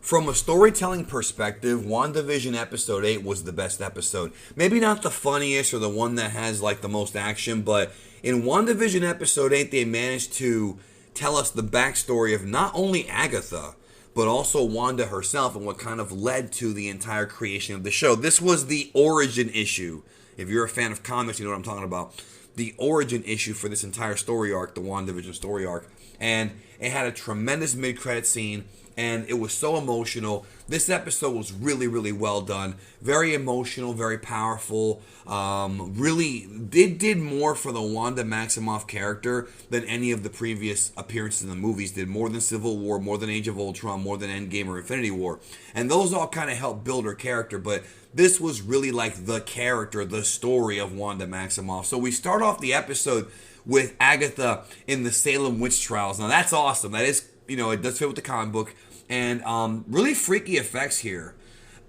From a storytelling perspective, WandaVision episode 8 was the best episode. Maybe not the funniest or the one that has like the most action, but in WandaVision episode 8 they managed to tell us the backstory of not only Agatha, but also Wanda herself and what kind of led to the entire creation of the show. This was the origin issue. If you're a fan of comics, you know what I'm talking about. The origin issue for this entire story arc, the WandaVision story arc. And it had a tremendous mid-credit scene, and it was so emotional. This episode was really, really well done. Very emotional, very powerful. Really, it did more for the Wanda Maximoff character than any of the previous appearances in the movies did. More than Civil War, more than Age of Ultron, more than Endgame or Infinity War. And those all kind of helped build her character, but this was really like the character, the story of Wanda Maximoff. So we start off the episode with Agatha in the Salem witch trials. Now that's awesome. That is, it does fit with the comic book. And really freaky effects here.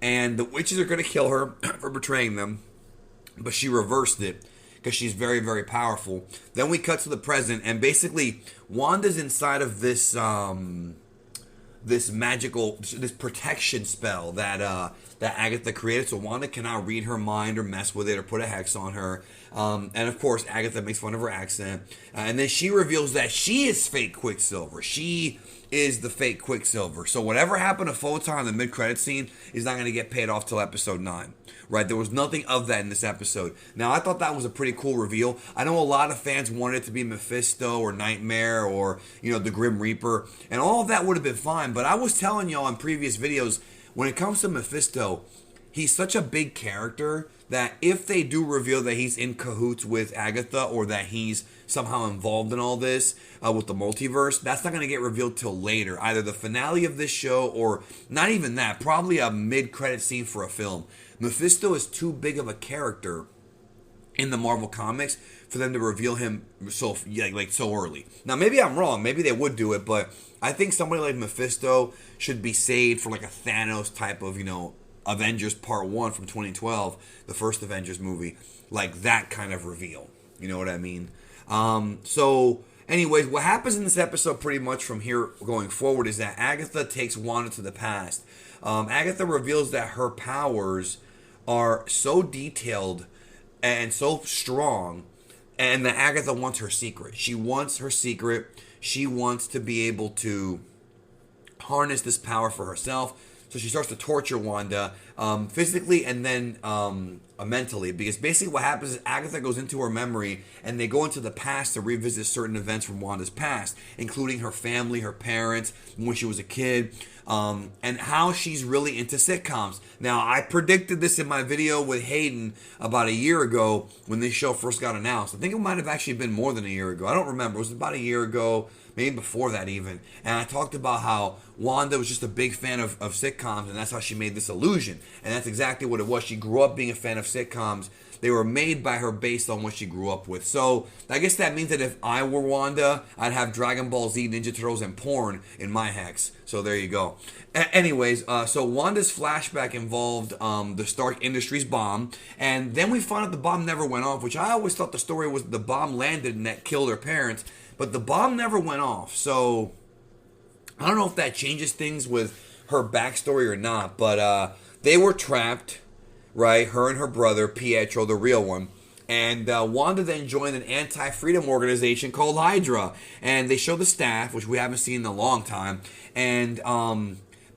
And the witches are going to kill her for betraying them. But she reversed it because she's very, very powerful. Then we cut to the present. And basically, Wanda's inside of this this protection spell that Agatha created. So Wanda cannot read her mind or mess with it or put a hex on her. And of course, Agatha makes fun of her accent. And then she reveals that she is fake Quicksilver. She is the fake Quicksilver. So whatever happened to Photon in the mid-credit scene is not going to get paid off till episode 9. Right? There was nothing of that in this episode. Now, I thought that was a pretty cool reveal. I know a lot of fans wanted it to be Mephisto or Nightmare or, the Grim Reaper. And all of that would have been fine. But I was telling y'all in previous videos, when it comes to Mephisto, he's such a big character that if they do reveal that he's in cahoots with Agatha or that he's somehow involved in all this with the multiverse, that's not going to get revealed till later. Either the finale of this show or not even that, probably a mid-credit scene for a film. Mephisto is too big of a character in the Marvel Comics for them to reveal him so early. Now, maybe I'm wrong. Maybe they would do it, but I think somebody like Mephisto should be saved for like a Thanos type of, Avengers Part 1 from 2012, the first Avengers movie, like that kind of reveal. You know what I mean? So, anyways, what happens in this episode pretty much from here going forward is that Agatha takes Wanda to the past. Agatha reveals that her powers are so detailed and so strong, and that Agatha wants her secret. She wants her secret. She wants to be able to harness this power for herself. So she starts to torture Wanda physically and then mentally. Because basically what happens is Agatha goes into her memory and they go into the past to revisit certain events from Wanda's past, including her family, her parents, when she was a kid, and how she's really into sitcoms. Now, I predicted this in my video with Hayden about a year ago when this show first got announced. I think it might have actually been more than a year ago. I don't remember. It was about a year ago, maybe before that even. And I talked about how Wanda was just a big fan of sitcoms, and that's how she made this illusion. And that's exactly what it was. She grew up being a fan of sitcoms. They were made by her based on what she grew up with. So I guess that means that if I were Wanda, I'd have Dragon Ball Z, Ninja Turtles, and porn in my hex. So there you go. Anyways, so Wanda's flashback involved the Stark Industries bomb. And then we found out the bomb never went off, which I always thought the story was the bomb landed and that killed her parents. But the bomb never went off. So I don't know if that changes things with her backstory or not. But they were trapped. Right, her and her brother, Pietro, the real one. And Wanda then joined an anti-freedom organization called Hydra. And they show the staff, which we haven't seen in a long time. And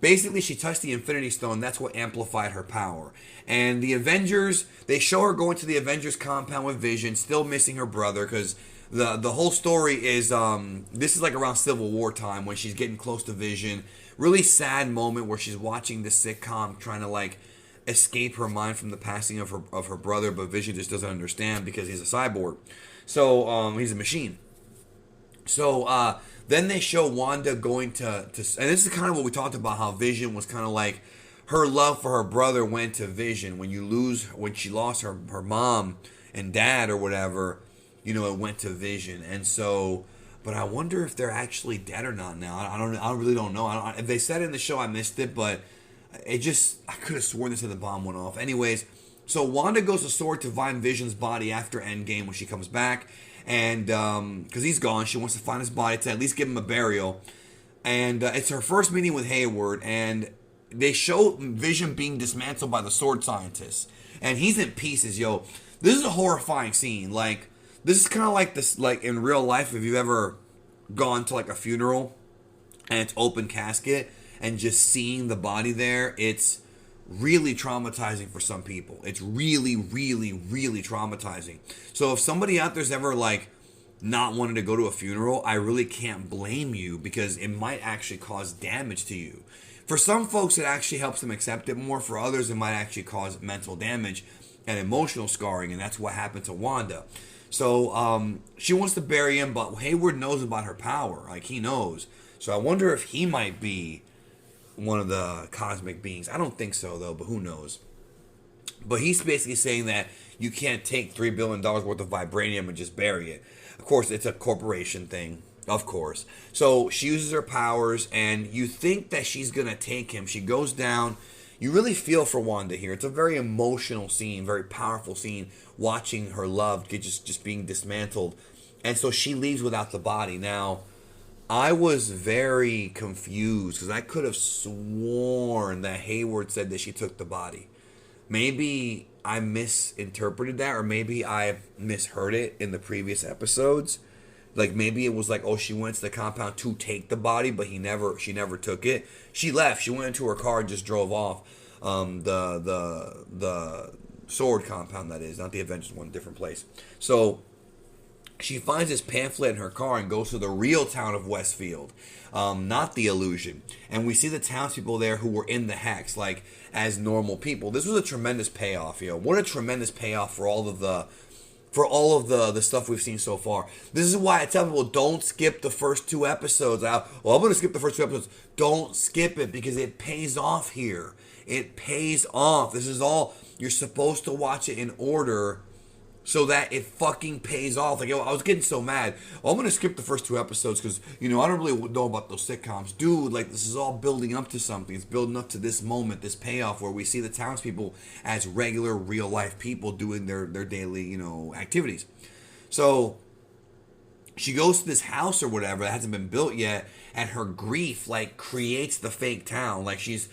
basically she touched the Infinity Stone. That's what amplified her power. And the Avengers, they show her going to the Avengers compound with Vision, still missing her brother. Because the whole story is, this is like around Civil War time when she's getting close to Vision. Really sad moment where she's watching this sitcom trying to escape her mind from the passing of her brother, but Vision just doesn't understand because he's a cyborg. So he's a machine. So then they show Wanda going to and this is kind of what we talked about, how Vision was kind of like her love for her brother went to Vision. When she lost her mom and dad or whatever, it went to Vision. And so, but I wonder if they're actually dead or not now. I really don't know. If they said it in the show, I missed it, but I could have sworn this the bomb went off. Anyways, so Wanda goes to Sword to find Vision's body after Endgame when she comes back. And because he's gone, she wants to find his body to at least give him a burial. And it's her first meeting with Hayward. And they show Vision being dismantled by the sword scientist, and he's in pieces. Yo, this is a horrifying scene. Like, this is kind of like this, like in real life. If you've ever gone to like a funeral and it's open casket and just seeing the body there, it's really traumatizing for some people. It's really, really, really traumatizing. So if somebody out there's ever like not wanting to go to a funeral, I really can't blame you, because it might actually cause damage to you. For some folks, it actually helps them accept it more. For others, it might actually cause mental damage and emotional scarring, and that's what happened to Wanda. So she wants to bury him, but Hayward knows about her power. Like, he knows. So I wonder if he might be one of the cosmic beings. I don't think so, though, but who knows? But he's basically saying that you can't take $3 billion worth of vibranium and just bury it. Of course, it's a corporation thing. Of course. So she uses her powers, and you think that she's going to take him. She goes down. You really feel for Wanda here. It's a very emotional scene, very powerful scene, watching her loved get just being dismantled. And so she leaves without the body. Now, I was very confused, because I could have sworn that Hayward said that she took the body. Maybe I misinterpreted that, or maybe I misheard it in the previous episodes. Like, maybe it was like, oh, she went to the compound to take the body, but she never took it. She left. She went into her car and just drove off. The Sword compound, that is, not the Avengers one, different place. So she finds this pamphlet in her car and goes to the real town of Westfield, not the Illusion. And we see the townspeople there who were in the hex, like, as normal people. This was a tremendous payoff, yo. What a tremendous payoff for all of the stuff we've seen so far. This is why I tell people, don't skip the first 2 episodes. I'm going to skip the first 2 episodes. Don't skip it, because it pays off here. It pays off. This is all, you're supposed to watch it in order so that it fucking pays off. Like, yo, I was getting so mad. I'm going to skip the first 2 episodes because, I don't really know about those sitcoms. Dude, like, this is all building up to something. It's building up to this moment, this payoff where we see the townspeople as regular, real-life people doing their daily, activities. So she goes to this house or whatever that hasn't been built yet, and her grief, like, creates the fake town. Like, she's,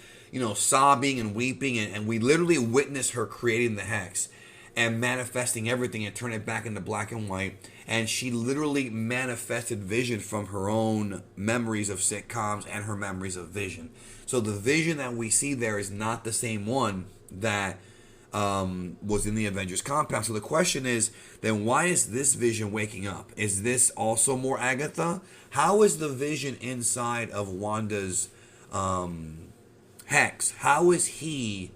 sobbing and weeping, and we literally witness her creating the hex and manifesting everything and turn it back into black and white. And she literally manifested Vision from her own memories of sitcoms and her memories of Vision. So the Vision that we see there is not the same one that was in the Avengers compound. So the question is, then why is this Vision waking up? Is this also more Agatha? How is the Vision inside of Wanda's hex? How is he,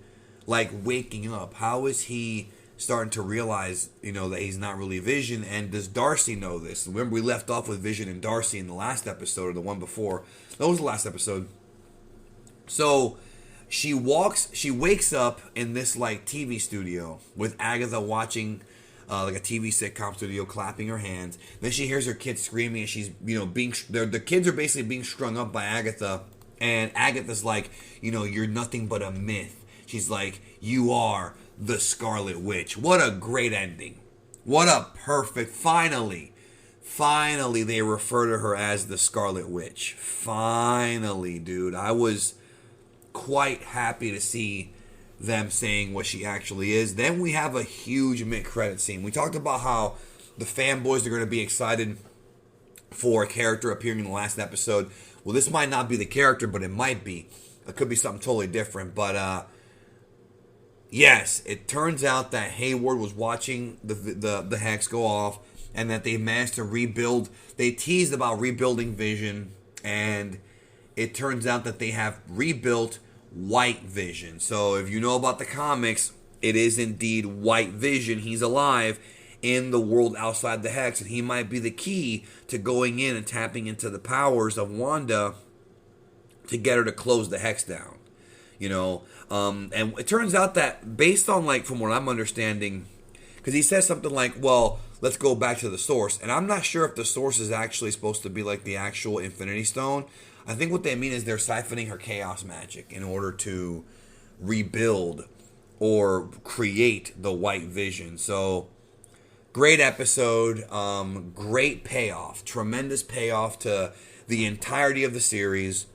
like, waking up? How is he starting to realize, that he's not really Vision? And does Darcy know this? Remember, we left off with Vision and Darcy in the last episode, or the one before. That was the last episode. So she wakes up in this, like, TV studio with Agatha watching like a TV sitcom studio, clapping her hands. Then she hears her kids screaming, and she's, the kids are basically being strung up by Agatha. And Agatha's like, you're nothing but a myth. She's like, you are the Scarlet Witch. What a great ending. What a perfect, finally they refer to her as the Scarlet Witch. Finally, dude. I was quite happy to see them saying what she actually is. Then we have a huge mid-credit scene. We talked about how the fanboys are going to be excited for a character appearing in the last episode. Well, this might not be the character, but it might be. It could be something totally different. But yes, it turns out that Hayward was watching the hex go off, and that they managed to rebuild. They teased about rebuilding Vision, and it turns out that they have rebuilt White Vision. So if you know about the comics, it is indeed White Vision. He's alive in the world outside the hex, and he might be the key to going in and tapping into the powers of Wanda to get her to close the hex down. And it turns out that, based on, like, from what I'm understanding, because he says something like, well, let's go back to the source. And I'm not sure if the source is actually supposed to be like the actual Infinity Stone. I think what they mean is they're siphoning her chaos magic in order to rebuild or create the White Vision. So, great episode, great payoff, tremendous payoff to the entirety of the series.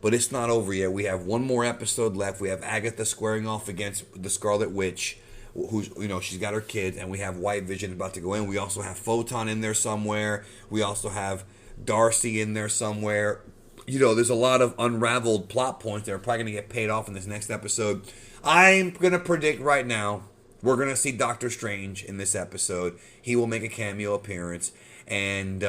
But it's not over yet. We have one more episode left. We have Agatha squaring off against the Scarlet Witch, who's, she's got her kids, and we have White Vision about to go in. We also have Photon in there somewhere. We also have Darcy in there somewhere. There's a lot of unraveled plot points that are probably going to get paid off in this next episode. I'm going to predict right now, we're going to see Doctor Strange in this episode. He will make a cameo appearance, and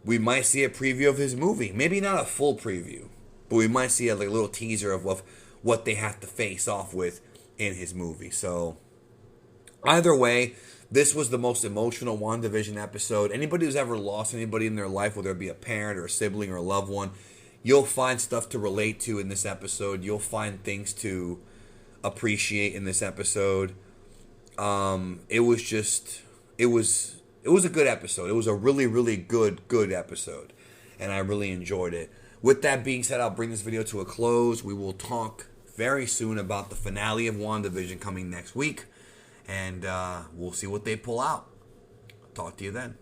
we might see a preview of his movie. Maybe not a full preview, but we might see a little teaser of what they have to face off with in his movie. So either way, this was the most emotional WandaVision episode. Anybody who's ever lost anybody in their life, whether it be a parent or a sibling or a loved one, you'll find stuff to relate to in this episode. You'll find things to appreciate in this episode. It was a good episode. It was a really, really good episode, and I really enjoyed it. With that being said, I'll bring this video to a close. We will talk very soon about the finale of WandaVision coming next week, and we'll see what they pull out. Talk to you then.